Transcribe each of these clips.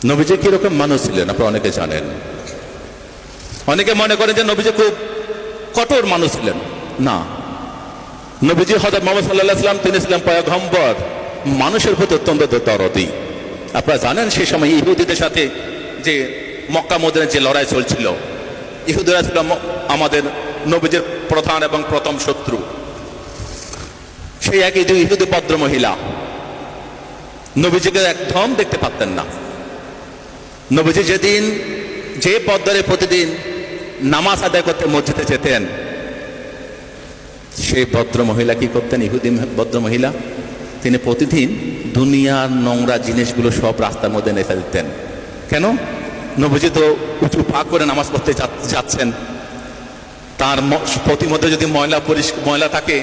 নবীজি কিরকম মানুষ ছিলেন আপনারা অনেকে জানেন। অনেকে মনে করেন যে নবীজি খুব কঠোর মানুষ ছিলেন। না, নবীজি হযরত মুহাম্মদ সাল্লাল্লাহু আলাইহি ওয়াসাল্লাম তিনি ছিলেন পয়গম্বর, মানুষের প্রতি অত্যন্ত দরদী। আপনারা জানেন সেই সময় ইহুদিদের সাথে যে মক্কা মদিনার যে লড়াই চলছিল, ইহুদিরা ছিল আমাদের নবীজির প্রধান এবং প্রথম শত্রু। সেই একই দুই ইহুদি ভদ্র মহিলা নবীজিকে একদম দেখতে পারতেন না। নবীজি যেদিন যে পদ্মরে প্রতিদিন নামাজ আদায় করতে মসজিদে যেতেন, সেই ভদ্র মহিলা কি করতেন? ইহুদি ভদ্র মহিলা তিনি প্রতিদিন দুনিয়ার নোংরা জিনিসগুলো সব রাস্তার মধ্যে নেফে দিতেন। কেন? নবীজি তো উঁচু পা করে নামাজ পড়তে যাচ্ছেন, তার প্রতি মধ্যে যদি ময়লা থাকে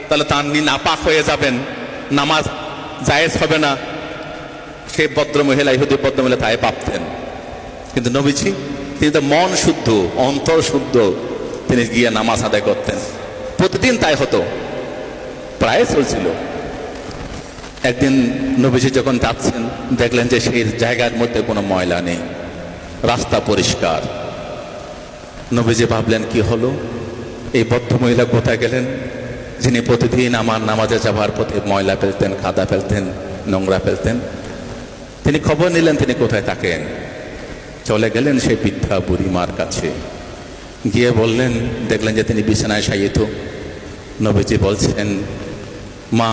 তাহলে তার নাপাক হয়ে যাবেন, নামাজ জায়েজ হবে না। সেই ভদ্র মহিলা, ইহুদি ভদ্র মহিলা তাই ভাবতেন। কিন্তু নবীজি তিনি তো মন শুদ্ধ, অন্তর শুদ্ধ, তিনি গিয়ে নামাজ আদায় করতেন। প্রতিদিন তাই হতো, প্রায় চলছিল। একদিন নবীজি যখন যাচ্ছেন, দেখলেন যে সেই জায়গার মধ্যে কোনো ময়লা নেই, রাস্তা পরিষ্কার। নবীজি ভাবলেন কি হলো, এই ভদ্র মহিলা কোথায় গেলেন, যিনি প্রতিদিন আমার নামাজে যাবার পথে ময়লা ফেলতেন, কাদা ফেলতেন, নোংরা ফেলতেন। তিনি খবর নিলেন তিনি কোথায় থাকেন। চলে গেলেন সেই বৃদ্ধা বুড়িমার কাছে, গিয়ে বললেন, দেখলেন যে তিনি বিছানায় শায়িত। নবীজি বলছেন, মা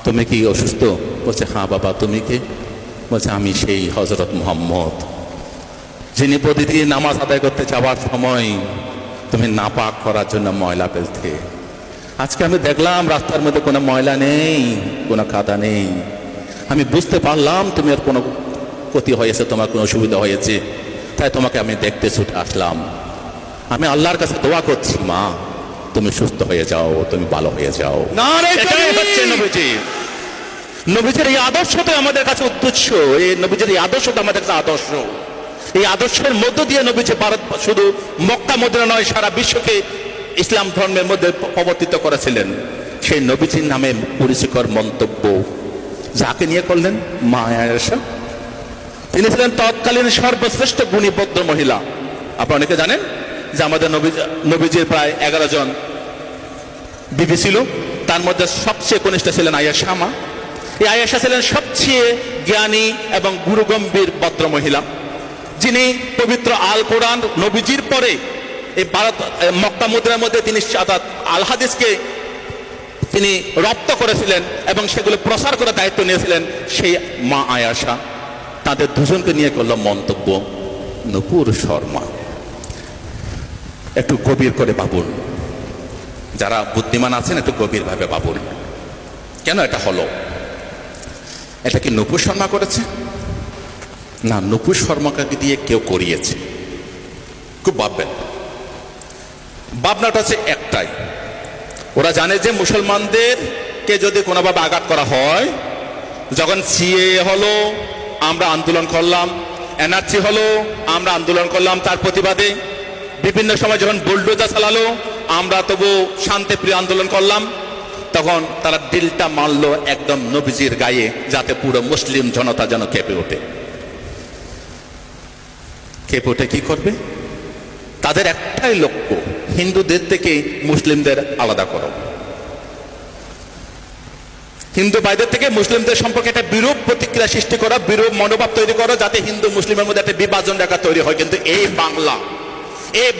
তুমি কি অসুস্থ? বলছে, হ্যাঁ বাবা, তুমি কে? বলছে, আমি সেই হযরত মুহাম্মদ, যিনি প্রতিদিন নামাজ আদায় করতে যাওয়ার সময় তুমি নাপাক করার জন্য ময়লা ফেলতে। আজকে আমি দেখলাম রাস্তার মধ্যে কোনো ময়লা নেই, কোনো কাদা নেই। আমি বুঝতে পারলাম তুমি আর কোনো ক্ষতি হয়েছে, তোমার কোনো অসুবিধা হয়েছে, তাই তোমাকে আমি দেখতে ছুটে আসলাম। আমি আল্লাহর কাছে দোয়া করছি, মা তুমি সুস্থ হয়ে যাও, তুমি ভালো হয়ে যাও। এটাই হচ্ছে নবীজি। নবীজির এই আদর্শটা আমাদের কাছে উদ্দেশ্য, এই নবীজির এই আদর্শটা আমাদের কাছে আদর্শ। এই আদর্শের মধ্য দিয়ে নবীজি ভারত, শুধু মক্কা মদিনা নয়, সারা বিশ্বকে ইসলাম ধর্মের মধ্যে প্রবর্তিত করেছিলেন। সেই নবীজির নামে পরিচিকর মন্তব্য যাকে নিয়ে করলেন, মা আয়েশা। তিনি ছিলেন তৎকালীন সর্বশ্রেষ্ঠ গুণী ভদ্র মহিলা। আপনারা অনেকে জানেন যে আমাদের নবীজির প্রায় 11 জন বিবি ছিল, তার মধ্যে সবচেয়ে কনিষ্ঠ ছিলেন আয়েশা মা। এই আয়েশা ছিলেন সবচেয়ে জ্ঞানী এবং গুরুগম্ভীর ভদ্র মহিলা, যিনি পবিত্র আল কোরআন নবীজির পরে এই ভারত মক্কা মদিনার মধ্যে তিনি আল হাদিসকে তিনি রপ্ত করেছিলেন এবং সেগুলো প্রসার করার দায়িত্ব নিয়েছিলেন সেই মা আয়েশা। তাদের দুজনকে নিয়ে করলো মন্তব্য নূপুর শর্মা। একটু গভীর করে ভাবুন, যারা বুদ্ধিমান আছেন একটু গভীরভাবে ভাবুন, কেন এটা হলো? এটা কি নূপুর শর্মা করেছে? না, নূপুর শর্মাকে দিয়ে কেউ করিয়েছে। খুব ভাববেন, ভাবনাটা হচ্ছে একটাই, ওরা জানে যে মুসলমানদেরকে যদি কোনোভাবে আঘাত করা হয়, যখন সিএএ হলো আমরা আন্দোলন করলাম, এনআরসি হলো আমরা আন্দোলন করলাম তার প্রতিবাদে, বিভিন্ন সময় যখন বুলডোজার চালালো আমরা তবু শান্তিপ্রিয় আন্দোলন করলাম, তখন তারা দিলটা মারলো একদম নবীজির গায়ে, যাতে পুরো মুসলিম জনতা যেন কেঁপে ওঠে। কেঁপে ওঠে কি করবে? তাদের একটাই লক্ষ্য, হিন্দুদের থেকে মুসলিমদের আলাদা করো, হিন্দু ভাইদের থেকে মুসলিমদের সম্পর্কে একটা বিরূপ প্রতিক্রিয়া সৃষ্টি করা, বিরূপ মনোভাব তৈরি করো, যাতে হিন্দু মুসলিমের মধ্যে একটা বিভাজন রেখা তৈরি হয়। কিন্তু এই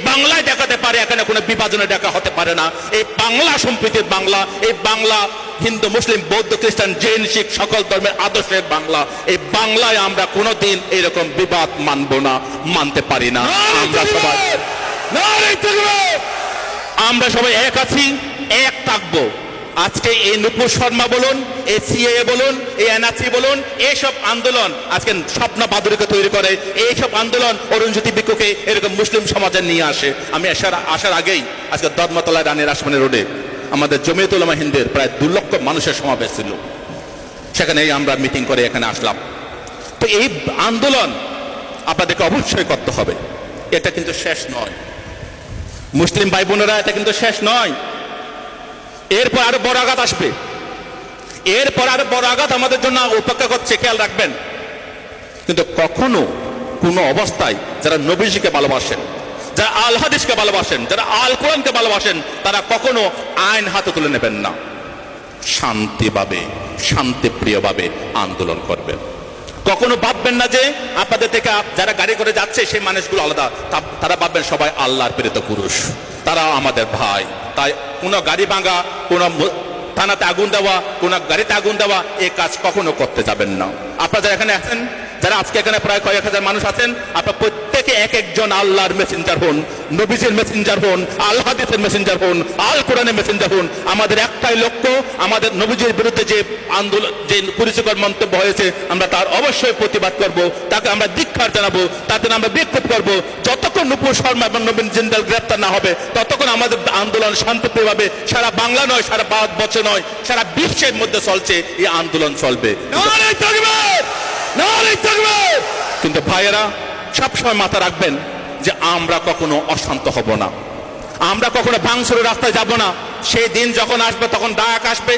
বাংলায় দেখাতে পারে, এখানে কোনো বিভাজনের দেখা হতে পারে না। এই বাংলা সম্প্রীতির বাংলা, এই বাংলা হিন্দু মুসলিম বৌদ্ধ খ্রিস্টান জৈন শিখ সকল ধর্মের আদর্শের বাংলা। এই বাংলায় আমরা কোনোদিন এরকম বিবাদ মানব না, মানতে পারি না। আমরা সবাই এক আছি, এক থাকবো। আজকে এই নূপুর শর্মা বলুন, এই সিএএ বলুন, এই এনআরসি বলুন, এইসব আন্দোলন আজকে স্বপ্ন বাদুরীকে তৈরি করে। এইসব আন্দোলন অরুণজ্যোতি বিক্ষুকে এরকম মুসলিম সমাজে নিয়ে আসে। আমি আসার আগেই আজকে ধর্মতলায় রানী রাসমণি রোডে আমাদের জমিয়ত উলামা হিন্দের প্রায় 2 লক্ষ মানুষের সমাবেশ ছিল, সেখানে আমরা মিটিং করে এখানে আসলাম। তো এই আন্দোলন আপনাদেরকে অবশ্যই করতে হবে, এটা কিন্তু শেষ নয় মুসলিম ভাই বোনেরা, এটা কিন্তু শেষ নয়। এরপর আরো বড় আঘাত আসবে, এরপর আরো বড় আঘাত আমাদের জন্য অপেক্ষা করছে, খেয়াল রাখবেন। কিন্তু কখনো কোনো অবস্থায় যারা নবীজিকে ভালোবাসেন, যারা আল হাদিসকে ভালোবাসেন, যারা আল কোরআনকে ভালোবাসেন, তারা কখনো আইন হাতে তুলে নেবেন না, শান্তিভাবে শান্তিপ্রিয়ভাবে আন্দোলন করবেন। কখনো ভাববেন না যে আপনাদের থেকে যারা গাড়ি করে যাচ্ছে সেই মানুষগুলো আলাদা, তারা ভাববেন সবাই আল্লাহর প্রেরিত পুরুষ, তারা আমাদের ভাই। তাই কোনো গাড়ি ভাঙা, কোনো থানাতে আগুন দেওয়া, কোনো গাড়িতে আগুন দেওয়া, এই কাজ কখনো করতে যাবেন না। আপনারা যারা এখানে আছেন, যারা আজকে এখানে প্রায় কয়েক হাজার মানুষ আছেন, আপনারা প্রত্যেকে এক একজন আল্লাহর মেসেঞ্জার হন, নবীজির মেসেঞ্জার হন, আল হাদিসের মেসেঞ্জার হন, আল কোরআনের মেসেঞ্জার হন। আমাদের একটাই লক্ষ্য, আমাদের নবীজির বিরুদ্ধে যে আন্দোলন, যে কুরুচিকর মন্তব্য হয়েছে, আমরা তার অবশ্যই প্রতিবাদ করব, তাকে আমরা ধিক্কার জানাবো, তাতে আমরা বিক্ষোভ করব। যতক্ষণ নূপুর শর্মা এবং নবীন জিন্দাল গ্রেপ্তার না হবে, ততক্ষণ আমাদের আন্দোলন শান্তিপ্রিয়ভাবে সারা বাংলা নয়, সারা ভারতবর্ষে নয়, সারা বিশ্বের মধ্যে চলছে, এই আন্দোলন চলবে। কিন্তু ভাইয়েরা, সবসময় মাথা রাখবেন যে আমরা কখনো অশান্ত হব না, আমরা কখনো ভাঙচুরের রাস্তায় যাব না। সেই দিন যখন আসবে তখন ডাক আসবে,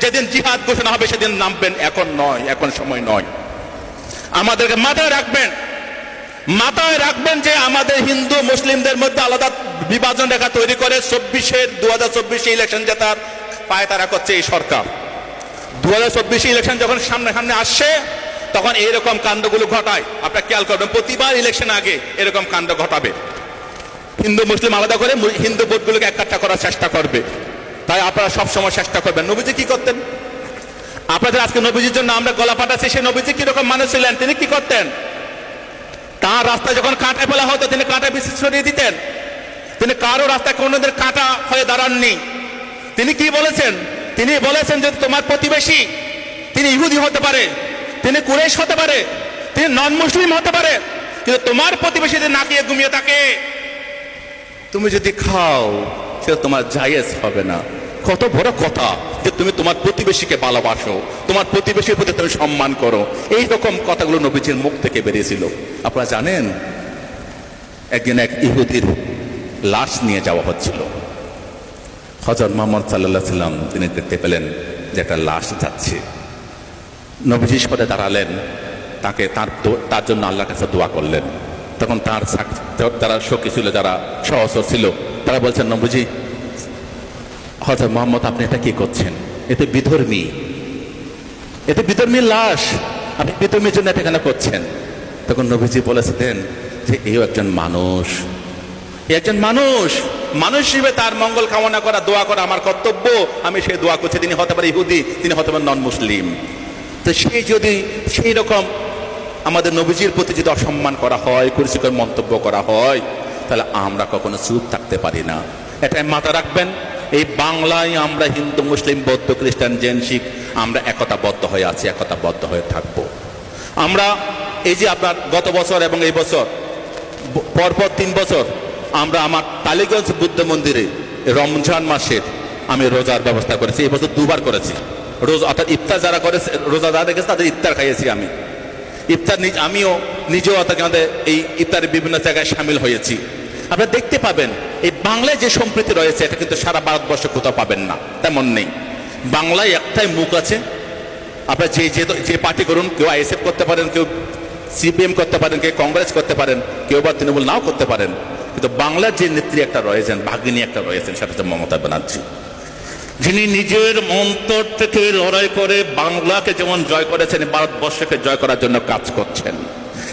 যেদিন জিহাদ ঘোষণা হবে সেদিন নামবেন, এখন নয়, এখন সময় নয়। আমাদেরকে মাথায় রাখবেন যে আমাদের হিন্দু মুসলিমদের মধ্যে আলাদা বিভাজন রেখা তৈরি করে 2024 ইলেকশন জেতার পায়তারা করছে এই সরকার। 2024 ইলেকশন যখন সামনে আসছে, তখন এইরকম কাণ্ডগুলো ঘটায়। আপনারা খেয়াল করবেন, প্রতিবার ইলেকশন আগে এরকম কাণ্ড ঘটাবে, হিন্দু মুসলিম আলাদা করে হিন্দু ভোটগুলোকে এককাট্টা করার চেষ্টা করবে। তাই আপনারা সবসময় চেষ্টা করবেন। নবীজি কি করতেন? আপনাদের আজকে নবীজির জন্য আমরা গলা ফাটাচ্ছি, সেই নবীজি কিরকম মানুষ ছিলেন, তিনি কি করতেন? তার রাস্তায় যখন কাঁটা ফেলা হতো, তিনি কাঁটা বিশেষ সরিয়ে দিতেন। তিনি কারো রাস্তায় কোনোদিন কাঁটা হয়ে দাঁড়াননি। তিনি কি বলেছেন? তিনি বলেছেন যে তোমার প্রতিবেশী, তিনি ইহুদি হতে পারে, তিনি কুরাইশ হতে পারে, তিনি নন মুসলিম হতে পারে, কিন্তু তোমার প্রতিবেশী যদি নাকিয়ে ঘুমিয়ে থাকে, তুমি যদি খাও, সেটা তোমার জায়েজ হবে না। কত বড় কথা যে তুমি তোমার প্রতিবেশীকে ভালোবাসো, তোমার প্রতিবেশীর প্রতি তুমি সম্মান করো। এই রকম কথাগুলো নবীজির মুখ থেকে বেরিয়েছিল। আপনারা জানেন, একদিন এক ইহুদির লাশ নিয়ে যাওয়া হচ্ছিল। হযরত মুহাম্মদ সাল্লাল্লাহু আলাইহি সাল্লাম তিনি দেখতে পেলেন যে একটা লাশ যাচ্ছে। নবীজি সরে দাঁড়ালেন, তাকে তার জন্য আল্লাহর কাছে দোয়া করলেন। তখন তার যারা সখী ছিল, যারা সহচর ছিল, তারা বলছেন, নবীজি, হযরত মুহাম্মদ আপনি এটা কি করছেন? এতে বিধর্মী লাশ, আপনি বিধর্মীর জন্য এটা কেন করছেন? তখন নবীজি বলেছিলেন যে এই একজন মানুষ, মানুষ হিসেবে তার মঙ্গল কামনা করা, দোয়া করা আমার কর্তব্য, আমি সেই দোয়া করছি। তিনি হতে পারে ইহুদি, তিনি হতে পারে নন মুসলিম। তো সেই রকম আমাদের নবীজির প্রতি যদি অসম্মান করা হয়, কুরুচিকর মন্তব্য করা হয়, তাহলে আমরা কখনো চুপ থাকতে পারি না। এটাই মাথা রাখবেন। এই বাংলায় আমরা হিন্দু মুসলিম বৌদ্ধ খ্রিস্টান জৈন শিখ আমরা একতাবদ্ধ হয়ে আছি, একতাবদ্ধ হয়ে থাকবো। আমরা এই যে আপনার গত বছর এবং এই বছর পরপর 3 বছর আমরা আমার টালিগঞ্জ বুদ্ধ মন্দিরে রমজান মাসের আমি রোজার ব্যবস্থা করেছি। এই বছর 2 বার করেছি রোজা, অর্থাৎ ইফতার যারা করেছে, রোজা যারা রেখেছে তাদের ইফতার খাইয়েছি আমি। ইফতার আমিও নিজেও অর্থাৎ আমাদের এই ইফতারের বিভিন্ন জায়গায় সামিল হয়েছি। আপনারা দেখতে পাবেন এই বাংলায় যে সম্প্রীতি রয়েছে, এটা কিন্তু সারা ভারতবর্ষে কোথাও পাবেন না, তেমন নেই। বাংলায় একটাই মুখ আছে। আপনারা যে পার্টি করুন, কেউ আইএসএফ করতে পারেন, কেউ সিপিএম করতে পারেন, কেউ কংগ্রেস করতে পারেন, কেউ বা তৃণমূল নাও করতে পারেন, কিন্তু বাংলার যে নেত্রী একটা রয়েছেন, ভাগিনী একটা রয়েছেন, সেটা হচ্ছে মমতা ব্যানার্জি, যিনি নিজের অন্তর থেকে লড়াই করে বাংলাকে যেমন জয় করেছেন, ভারতবর্ষকে জয় করার জন্য কাজ করছেন।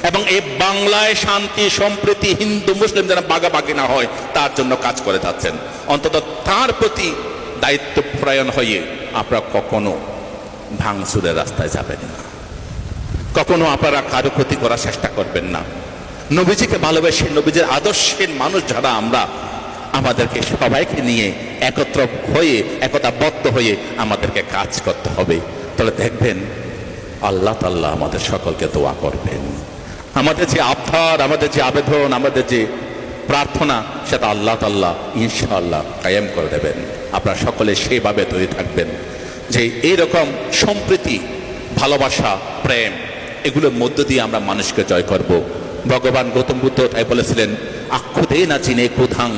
এবং এই বাংলায় শান্তি সম্প্রীতি, হিন্দু মুসলিম যেন ভাগাভাগি না হয়, তার জন্য কাজ করে যাচ্ছেন। অন্তত তার প্রতি দায়িত্বপরায়ণ হয়ে আপনারা কখনো ভাঙচুরের রাস্তায় যাবেন না, কখনো আপনারা কারো ক্ষতি করার চেষ্টা করবেন না। নবীজিকে ভালোবেসে, নবীজির আদর্শের মানুষ যারা আমরা, আমাদেরকে সবাইকে নিয়ে একত্র হয়ে, একতাবদ্ধ হয়ে আমাদেরকে কাজ করতে হবে। তাহলে দেখবেন আল্লাহ তাআলা আমাদের সকলকে দোয়া করবেন। আমাদের যে আবদার, আমাদের যে আবেদন, আমাদের যে প্রার্থনা, সেটা আল্লাহ তাআলা ইনশাআল্লাহ কায়েম করে দেবেন। আপনারা সকলে সেইভাবে তৈরি থাকবেন যে এইরকম সম্প্রীতি, ভালোবাসা, প্রেম, এগুলোর মধ্য দিয়ে আমরা মানুষকে জয় করব। ভগবান গৌতম বুদ্ধ তাই বলেছিলেন, আক্ষুদে না চিনে কুধাং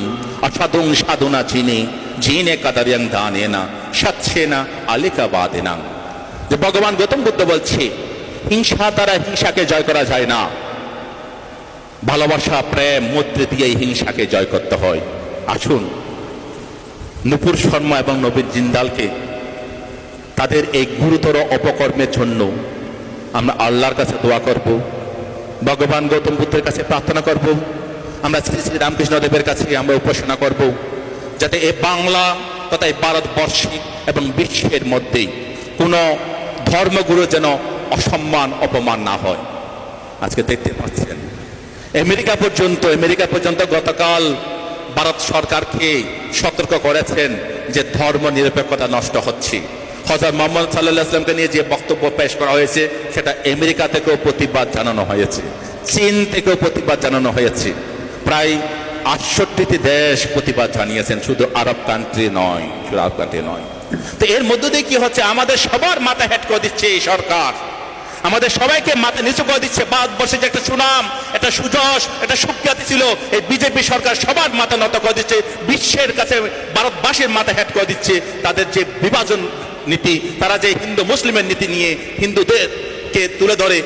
অসাধুং সাধুনা চিনে জিনে কাদারিয়াং দানে না সাচ্ছে না আলিকা বাদে না। যে ভগবান গৌতম বুদ্ধ বলছে হিংসা দ্বারা হিংসাকে জয় করা যায় না, ভালোবাসা প্রেম মৈত্রী দিয়ে হিংসাকে জয় করতে হয়। আসুন নূপুর শর্মা এবং নবীন জিন্দালকে তাদের এই গুরুতর অপকর্মের জন্য আমরা আল্লাহর কাছে দোয়া করব, ভগবান গৌতম বুদ্ধের কাছে প্রার্থনা করব, আমরা শ্রী শ্রী রামকৃষ্ণদেবের কাছে আমরা উপাসনা করব, যাতে এই বাংলা তথা এই ভারতবর্ষে এবং বিশ্বের মধ্যে কোনো ধর্মগুরু যেন অসম্মান অপমান না হয়। আজকে দেখতে পাচ্ছেন আমেরিকা পর্যন্ত গতকাল ভারত সরকারকে সতর্ক করেছেন যে ধর্ম নিরপেক্ষতা নষ্ট হচ্ছে। হযরত মুহাম্মদ সাল্লাল্লাহু আলাইহি ওয়াসাল্লামকে নিয়ে যে বক্তব্য পেশ করা হয়েছে সেটা আমেরিকা থেকেও প্রতিবাদ জানানো হয়েছে, চীন থেকেও প্রতিবাদ জানানো হয়েছে। প্রায় ৬৮টি দেশ প্রতিবাদ জানিয়েছেন, শুধু আরব কান্ট্রি নয়। তো এর মধ্য দিয়ে কি হচ্ছে, আমাদের সবার মাথা হেট করে দিচ্ছে এই সরকার, আমাদের সবাইকে মাথা নিচু করে দিচ্ছে। ভারতবর্ষে যে একটা সুনাম, একটা সুযশ, একটা সুখ্যাতি ছিল, এই বিজেপি সরকার সবার মাথা নত করে দিচ্ছে, বিশ্বের কাছে ভারতবাসীর মাথা হেট করে দিচ্ছে। তাদের যে বিভাজন নীতি, তারা যে হিন্দু মুসলিমের নীতি নিয়ে হিন্দুদেরকে তুলে ধরে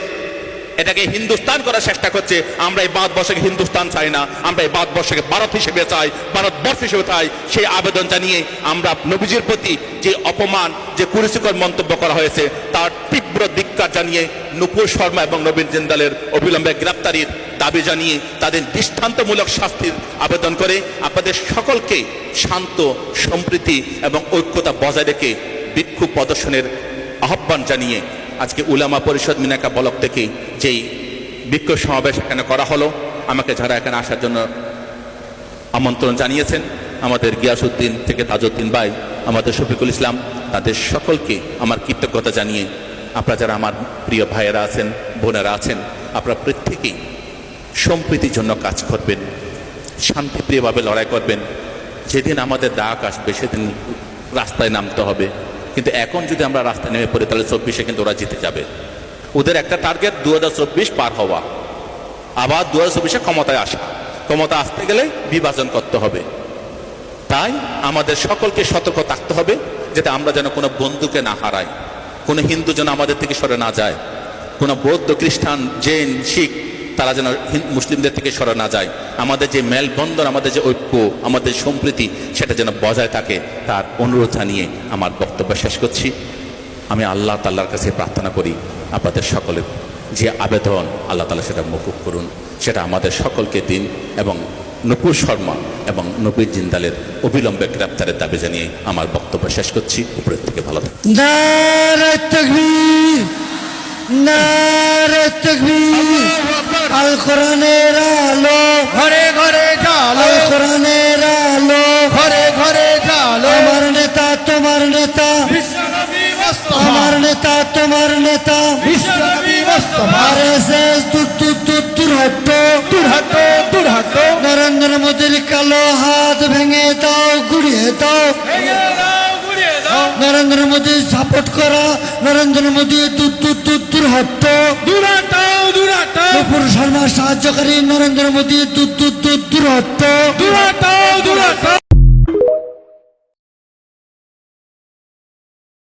এটাকে হিন্দুস্তান করার চেষ্টা করছে। আমরা এই ভারতবর্ষকে হিন্দুস্তান চাই না, আমরা এই ভারতবর্ষকে ভারত হিসেবে চাই, ভারতবর্ষ হিসেবে চাই। সেই আবেদন জানিয়ে আমরা নবীজির প্রতি যে অপমান, যে কুরুচিকর মন্তব্য করা হয়েছে তার তীব্র ধিক্কার জানিয়ে নূপুর শর্মা এবং নবীন জিন্দালের অবিলম্বে গ্রেপ্তারির দাবি জানিয়ে তাদের দৃষ্টান্তমূলক শাস্তির আবেদন করে আপনাদের সকলকে শান্ত, সম্প্রীতি এবং ঐক্যতা বজায় রেখে বিক্ষোভ প্রদর্শনের আহ্বান জানিয়ে আজকে উলামা পরিষদ মিনাকা ব্লক থেকে যেই বিক্ষোভ সমাবেশ এখানে করা হলো, আমাকে যারা এখানে আসার জন্য আমন্ত্রণ জানিয়েছেন, আমাদের গিয়াসউদ্দিন থেকে তাজউদ্দিন ভাই, আমাদের শফিকুল ইসলাম, তাদের সকলকে আমার কৃতজ্ঞতা জানিয়ে আপনারা যারা আমার প্রিয় ভাইয়েরা আছেন, বোনেরা আছেন, আপনারা প্রত্যেকেই সম্প্রীতির জন্য কাজ করবেন, শান্তিপ্রিয়ভাবে লড়াই করবেন। যেদিন আমাদের ডাক আসবে সেদিন রাস্তায় নামতে হবে, কিন্তু এখন যদি আমরা রাস্তায় নেমে পড়ি তাহলে ২৪-এ কিন্তু ওরা জিতে যাবে। ওদের একটা টার্গেট ২০২৪ পার হওয়া, আবার ২০২৪-এ ক্ষমতায় আসা। ক্ষমতা আসতে গেলে বিভাজন করতে হবে। তাই আমাদের সকলকে সতর্ক থাকতে হবে যাতে আমরা যেন কোনো বন্ধুকে না হারাই, কোনো হিন্দু যেন আমাদের থেকে সরে না যায়, কোনো বৌদ্ধ, খ্রিস্টান, জৈন, শিখ তারা যেন মুসলিমদের থেকে সরে না যায়। আমাদের যে মেলবন্ধন, আমাদের যে ঐক্য, আমাদের সম্প্রীতি সেটা যেন বজায় থাকে, তার অনুরোধ জানিয়ে আমার বক্তব্য শেষ করছি। আমি আল্লাহ তাআলার কাছে প্রার্থনা করি আপনাদের সকলের যে আবেদন আল্লাহ তাআলা সেটা মকুব করুন, সেটা আমাদের সকলকে দিন। এবং নূপুর শর্মা এবং নবীন জিন্দালের অবিলম্বে গ্রেপ্তারের দাবি জানিয়ে আমার বক্তব্য শেষ করছি। উপরের থেকে ভালো থাকুন। নারে তাকবীর, নারে তাকবীর। আল কোরআনের আলো ঘরে ঘরে জালো, আল কোরআনের আলো ঘরে ঘরে জালো। আমার নেতা তোমার নেতা, বিশ্বনবী মুস্তাফা, আমার নেতা তোমার নেতা। বিশ্বনবী মুস্তাফা। আরএসএস দূর হটো, দূর হটো, দূর হটো। নরেন্দ্র মোদীর কালো হাত ভেঙে দাও, গুড়িয়ে দাও। ভেঙে দাও, গুড়িয়ে দাও। নরেন্দ্র মোদী সাপোর্ট করা, নরেন্দ্র মোদী দূর হটো। দূর হটো, দূর হটো। নূপুর শর্মা সাহায্যকারী, নরেন্দ্র মোদী দূর হটো। দূর হটো, দূর হটো।